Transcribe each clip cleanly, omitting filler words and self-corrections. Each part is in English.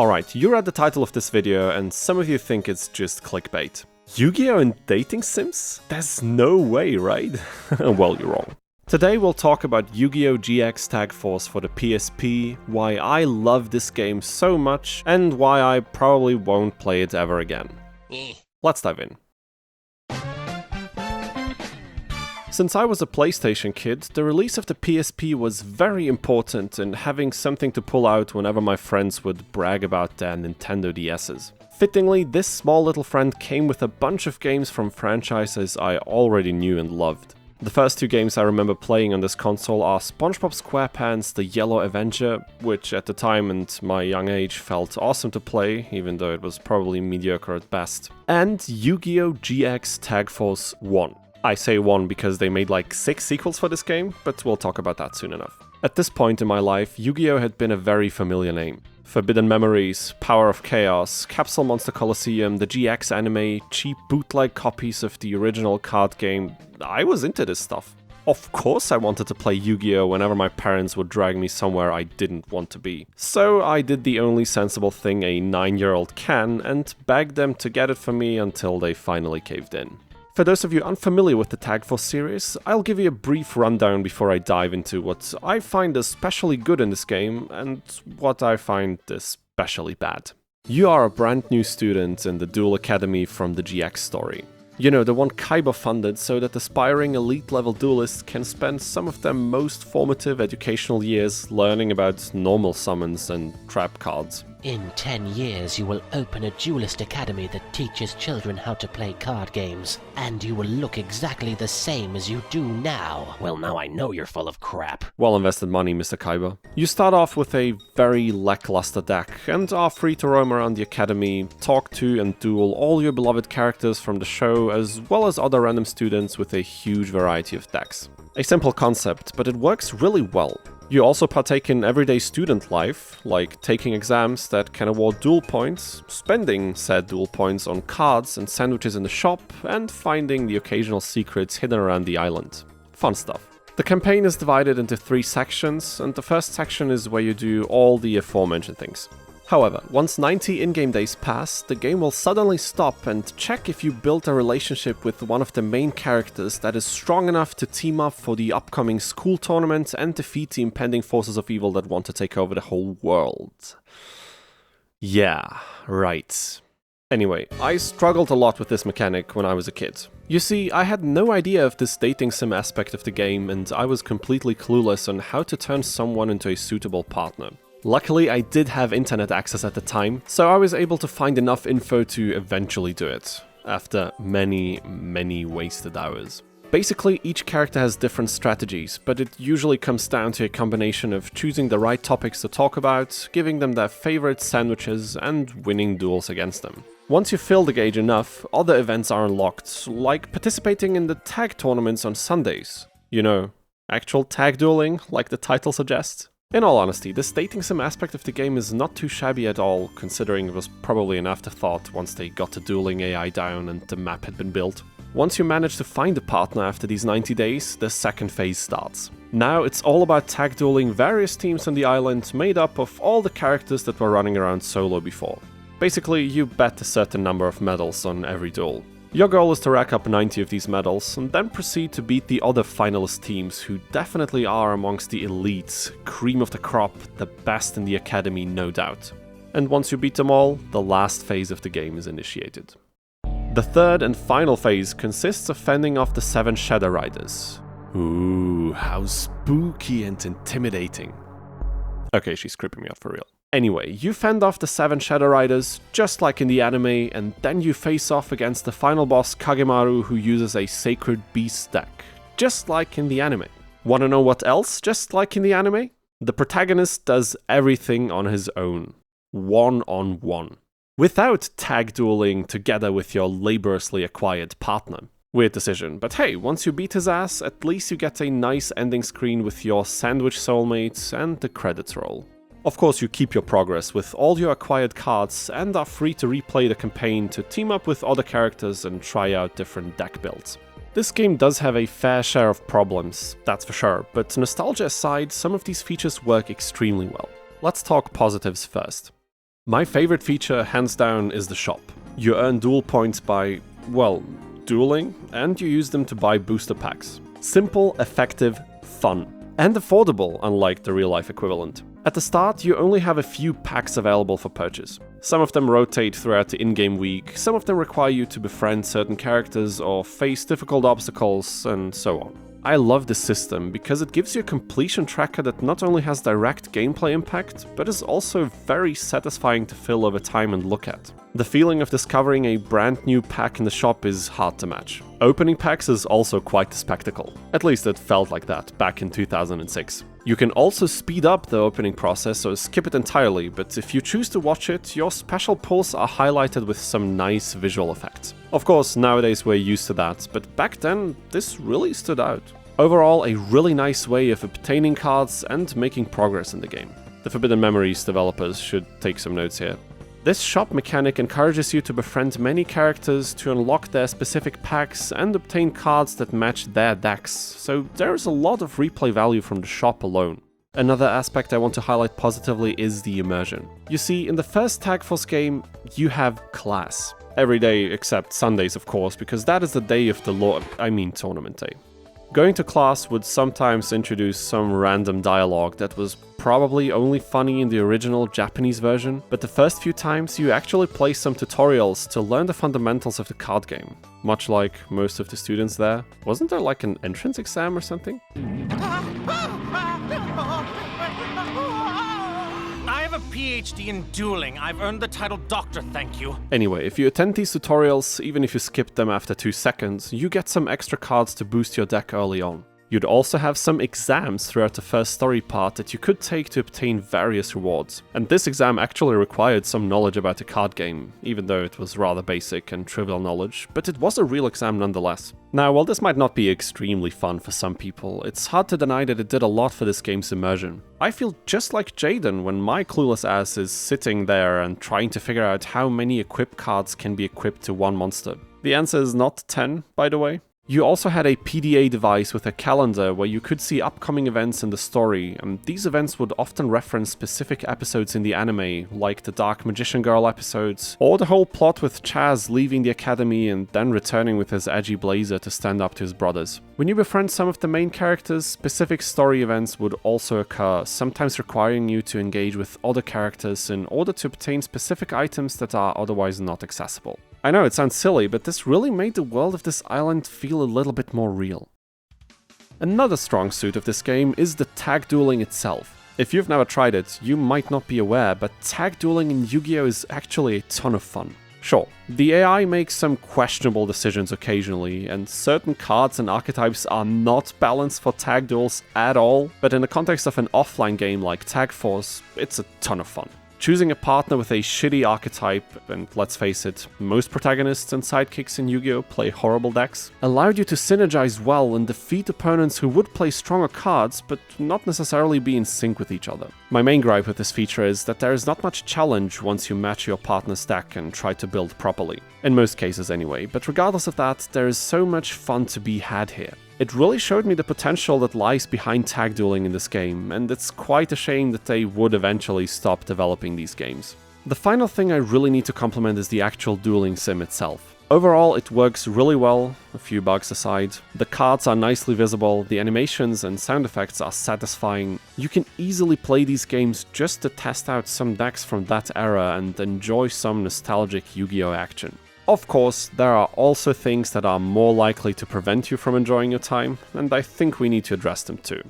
Alright, you read the title of this video and some of you think it's just clickbait. Yu-Gi-Oh! In dating sims? There's no way, right? Well, you're wrong. Today we'll talk about Yu-Gi-Oh! GX Tag Force for the PSP, why I love this game so much, and why I probably won't play it ever again. Let's dive in. Since I was a PlayStation kid, the release of the PSP was very important in having something to pull out whenever my friends would brag about their Nintendo DS's. Fittingly, this small little friend came with a bunch of games from franchises I already knew and loved. The first two games I remember playing on this console are SpongeBob SquarePants: The Yellow Avenger, which at the time and my young age felt awesome to play, even though it was probably mediocre at best, and Yu-Gi-Oh! GX Tag Force 1. I say 1 because they made like 6 sequels for this game, but we'll talk about that soon enough. At this point in my life, Yu-Gi-Oh! Had been a very familiar name. Forbidden Memories, Power of Chaos, Capsule Monster Colosseum, the GX anime, cheap bootleg copies of the original card game. I was into this stuff. Of course I wanted to play Yu-Gi-Oh! Whenever my parents would drag me somewhere I didn't want to be. So I did the only sensible thing a 9-year-old can and begged them to get it for me until they finally caved in. For those of you unfamiliar with the Tag Force series, I'll give you a brief rundown before I dive into what I find especially good in this game and what I find especially bad. You are a brand new student in the Duel Academy from the GX story. You know, the one Kaiba funded so that aspiring elite-level duelists can spend some of their most formative educational years learning about normal summons and trap cards. In 10 years, you will open a duelist academy that teaches children how to play card games, and you will look exactly the same as you do now. Well, now I know you're full of crap. Well invested money, Mr. Kaiba. You start off with a very lackluster deck, and are free to roam around the academy, talk to and duel all your beloved characters from the show, as well as other random students with a huge variety of decks. A simple concept, but it works really well. You also partake in everyday student life, like taking exams that can award duel points, spending said duel points on cards and sandwiches in the shop, and finding the occasional secrets hidden around the island. Fun stuff. The campaign is divided into 3 sections, and the first section is where you do all the aforementioned things. However, once 90 in-game days pass, the game will suddenly stop and check if you built a relationship with one of the main characters that is strong enough to team up for the upcoming school tournament and defeat the impending forces of evil that want to take over the whole world. Yeah, right. Anyway, I struggled a lot with this mechanic when I was a kid. You see, I had no idea of this dating sim aspect of the game, and I was completely clueless on how to turn someone into a suitable partner. Luckily, I did have internet access at the time, so I was able to find enough info to eventually do it, after many wasted hours. Basically, each character has different strategies, but it usually comes down to a combination of choosing the right topics to talk about, giving them their favorite sandwiches, and winning duels against them. Once you fill the gauge enough, other events are unlocked, like participating in the tag tournaments on Sundays. You know, actual tag dueling, like the title suggests. In all honesty, this dating sim aspect of the game is not too shabby at all, considering it was probably an afterthought once they got the dueling AI down and the map had been built. Once you manage to find a partner after these 90 days, the second phase starts. Now it's all about tag dueling various teams on the island made up of all the characters that were running around solo before. Basically, you bet a certain number of medals on every duel. Your goal is to rack up 90 of these medals, and then proceed to beat the other finalist teams who definitely are amongst the elites, cream of the crop, the best in the academy, no doubt. And once you beat them all, the last phase of the game is initiated. The third and final phase consists of fending off the 7 Shadow Riders. Ooh, how spooky and intimidating. Okay, she's creeping me out for real. Anyway, you fend off the 7 Shadow Riders, just like in the anime, and then you face off against the final boss Kagemaru, who uses a Sacred Beast deck, just like in the anime. Wanna know what else, just like in the anime? The protagonist does everything on his own. One-on-one. Without tag dueling together with your laboriously acquired partner. Weird decision, but hey, once you beat his ass, at least you get a nice ending screen with your sandwich soulmates and the credits roll. Of course, you keep your progress with all your acquired cards and are free to replay the campaign to team up with other characters and try out different deck builds. This game does have a fair share of problems, that's for sure, but nostalgia aside, some of these features work extremely well. Let's talk positives first. My favorite feature, hands down, is the shop. You earn duel points by, well, dueling, and you use them to buy booster packs. Simple, effective, fun, and affordable, unlike the real-life equivalent. At the start, you only have a few packs available for purchase. Some of them rotate throughout the in-game week, some of them require you to befriend certain characters or face difficult obstacles, and so on. I love this system because it gives you a completion tracker that not only has direct gameplay impact, but is also very satisfying to fill over time and look at. The feeling of discovering a brand new pack in the shop is hard to match. Opening packs is also quite the spectacle. At least it felt like that back in 2006. You can also speed up the opening process or skip it entirely, but if you choose to watch it, your special pulls are highlighted with some nice visual effects. Of course, nowadays we're used to that, but back then, this really stood out. Overall, a really nice way of obtaining cards and making progress in the game. The Forbidden Memories developers should take some notes here. This shop mechanic encourages you to befriend many characters to unlock their specific packs and obtain cards that match their decks, so there is a lot of replay value from the shop alone. Another aspect I want to highlight positively is the immersion. You see, in the first Tag Force game, you have class. Every day except Sundays, of course, because that is the day of the tournament day. Going to class would sometimes introduce some random dialogue that was probably only funny in the original Japanese version, but the first few times you actually play some tutorials to learn the fundamentals of the card game. Much like most of the students there. Wasn't there like an entrance exam or something? I have a PhD in dueling. I've earned the title doctor, thank you. Anyway, if you attend these tutorials, even if you skip them after 2 seconds, you get some extra cards to boost your deck early on. You'd also have some exams throughout the first story part that you could take to obtain various rewards. And this exam actually required some knowledge about the card game, even though it was rather basic and trivial knowledge, but it was a real exam nonetheless. Now, while this might not be extremely fun for some people, it's hard to deny that it did a lot for this game's immersion. I feel just like Jaden when my clueless ass is sitting there and trying to figure out how many equip cards can be equipped to one monster. The answer is not 10, by the way. You also had a PDA device with a calendar where you could see upcoming events in the story, and these events would often reference specific episodes in the anime, like the Dark Magician Girl episodes, or the whole plot with Chaz leaving the academy and then returning with his edgy blazer to stand up to his brothers. When you befriend some of the main characters, specific story events would also occur, sometimes requiring you to engage with other characters in order to obtain specific items that are otherwise not accessible. I know it sounds silly, but this really made the world of this island feel a little bit more real. Another strong suit of this game is the tag dueling itself. If you've never tried it, you might not be aware, but tag dueling in Yu-Gi-Oh! Is actually a ton of fun. Sure, the AI makes some questionable decisions occasionally, and certain cards and archetypes are not balanced for tag duels at all, but in the context of an offline game like Tag Force, it's a ton of fun. Choosing a partner with a shitty archetype, and let's face it, most protagonists and sidekicks in Yu-Gi-Oh! Play horrible decks, allowed you to synergize well and defeat opponents who would play stronger cards, but not necessarily be in sync with each other. My main gripe with this feature is that there is not much challenge once you match your partner's deck and try to build properly. In most cases anyway, but regardless of that, there is so much fun to be had here. It really showed me the potential that lies behind tag dueling in this game, and it's quite a shame that they would eventually stop developing these games. The final thing I really need to compliment is the actual dueling sim itself. Overall, it works really well, a few bugs aside. The cards are nicely visible, the animations and sound effects are satisfying. You can easily play these games just to test out some decks from that era and enjoy some nostalgic Yu-Gi-Oh! Action. Of course, there are also things that are more likely to prevent you from enjoying your time, and I think we need to address them too.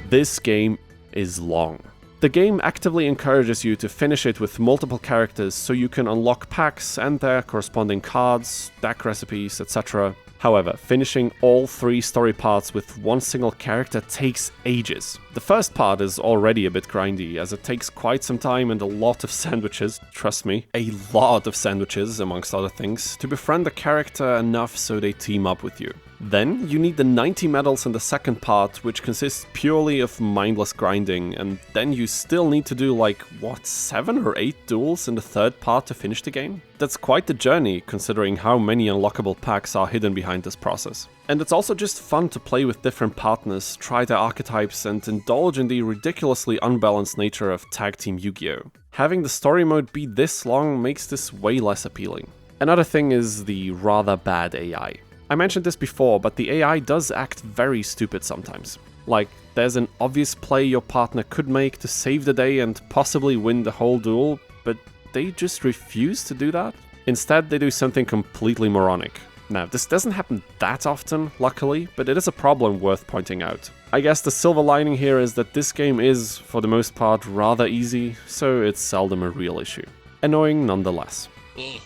This game is long. The game actively encourages you to finish it with multiple characters so you can unlock packs and their corresponding cards, deck recipes, etc. However, finishing all 3 story parts with one single character takes ages. The first part is already a bit grindy, as it takes quite some time and a lot of sandwiches, trust me, a lot of sandwiches amongst other things, to befriend the character enough so they team up with you. Then you need the 90 medals in the second part, which consists purely of mindless grinding, and then you still need to do like, what, 7 or 8 duels in the third part to finish the game? That's quite the journey, considering how many unlockable packs are hidden behind this process. And it's also just fun to play with different partners, try their archetypes, and indulge in the ridiculously unbalanced nature of Tag Team Yu-Gi-Oh! Having the story mode be this long makes this way less appealing. Another thing is the rather bad AI. I mentioned this before, but the AI does act very stupid sometimes. Like, there's an obvious play your partner could make to save the day and possibly win the whole duel, but they just refuse to do that. Instead, they do something completely moronic. Now, this doesn't happen that often, luckily, but it is a problem worth pointing out. I guess the silver lining here is that this game is, for the most part, rather easy, so it's seldom a real issue. Annoying nonetheless.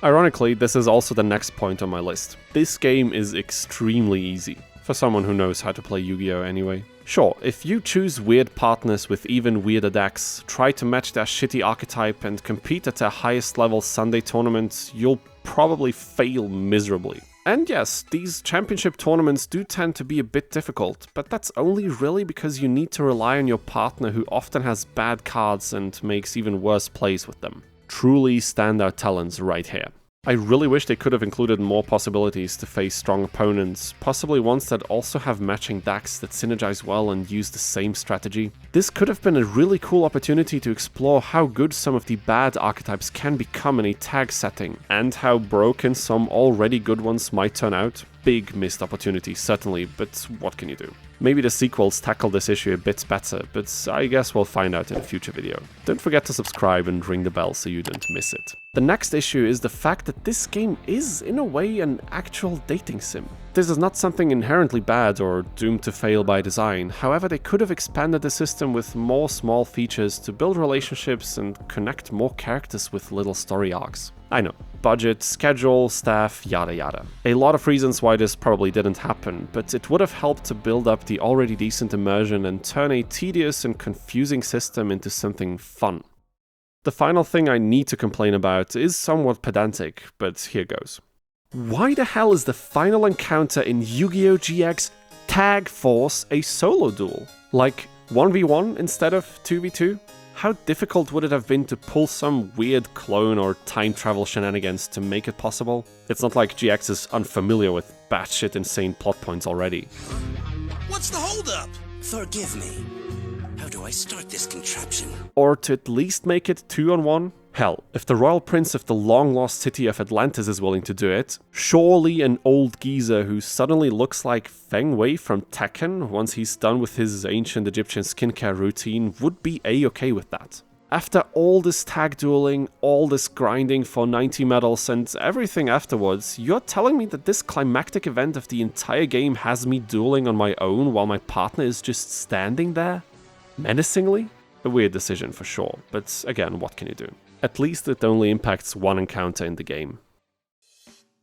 Ironically, this is also the next point on my list. This game is extremely easy, for someone who knows how to play Yu-Gi-Oh! Anyway. Sure, if you choose weird partners with even weirder decks, try to match their shitty archetype and compete at their highest level Sunday tournaments, you'll probably fail miserably. And yes, these championship tournaments do tend to be a bit difficult, but that's only really because you need to rely on your partner who often has bad cards and makes even worse plays with them. Truly standout talents right here. I really wish they could have included more possibilities to face strong opponents, possibly ones that also have matching decks that synergize well and use the same strategy. This could have been a really cool opportunity to explore how good some of the bad archetypes can become in a tag setting, and how broken some already good ones might turn out. Big missed opportunity, certainly, but what can you do? Maybe the sequels tackle this issue a bit better, but I guess we'll find out in a future video. Don't forget to subscribe and ring the bell so you don't miss it. The next issue is the fact that this game is, in a way, an actual dating sim. This is not something inherently bad or doomed to fail by design, however they could have expanded the system with more small features to build relationships and connect more characters with little story arcs. I know, budget, schedule, staff, yada yada. A lot of reasons why this probably didn't happen, but it would have helped to build up the already decent immersion and turn a tedious and confusing system into something fun. The final thing I need to complain about is somewhat pedantic, but here goes. Why the hell is the final encounter in Yu-Gi-Oh! GX Tag Force a solo duel? Like 1v1 instead of 2v2? How difficult would it have been to pull some weird clone or time travel shenanigans to make it possible? It's not like GX is unfamiliar with batshit insane plot points already. What's the holdup? Forgive me. How do I start this contraption? Or to at least make it 2-on-1? Hell, if the Royal Prince of the long-lost city of Atlantis is willing to do it, surely an old geezer who suddenly looks like Feng Wei from Tekken once he's done with his ancient Egyptian skincare routine would be a-okay with that. After all this tag dueling, all this grinding for 90 medals and everything afterwards, you're telling me that this climactic event of the entire game has me dueling on my own while my partner is just standing there? Menacingly? A weird decision for sure, but again, what can you do? At least it only impacts one encounter in the game.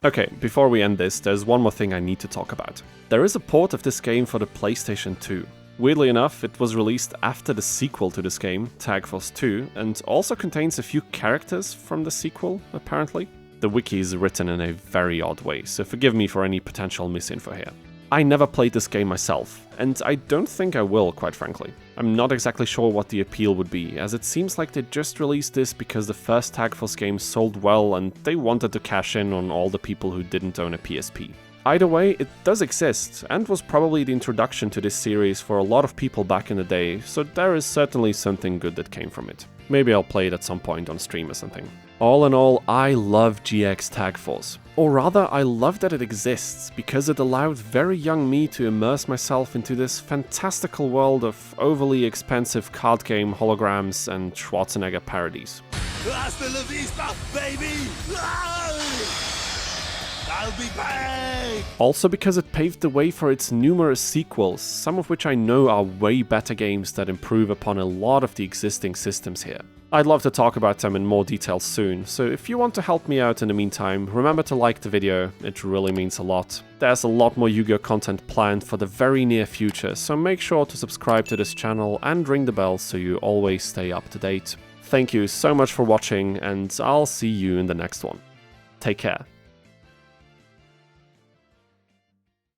Okay, before we end this, there's one more thing I need to talk about. There is a port of this game for the PlayStation 2. Weirdly enough, it was released after the sequel to this game, Tag Force 2, and also contains a few characters from the sequel, apparently. The wiki is written in a very odd way, so forgive me for any potential misinfo here. I never played this game myself, and I don't think I will, quite frankly. I'm not exactly sure what the appeal would be, as it seems like they just released this because the first Tag Force game sold well and they wanted to cash in on all the people who didn't own a PSP. Either way, it does exist, and was probably the introduction to this series for a lot of people back in the day, so there is certainly something good that came from it. Maybe I'll play it at some point on stream or something. All in all, I love GX Tag Force. Or rather, I love that it exists, because it allowed very young me to immerse myself into this fantastical world of overly expensive card game holograms and Schwarzenegger parodies. Hasta la vista, baby! I'll be back! Also because it paved the way for its numerous sequels, some of which I know are way better games that improve upon a lot of the existing systems here. I'd love to talk about them in more detail soon, so if you want to help me out in the meantime, remember to like the video, it really means a lot. There's a lot more Yu-Gi-Oh! Content planned for the very near future, so make sure to subscribe to this channel and ring the bell so you always stay up to date. Thank you so much for watching, and I'll see you in the next one. Take care.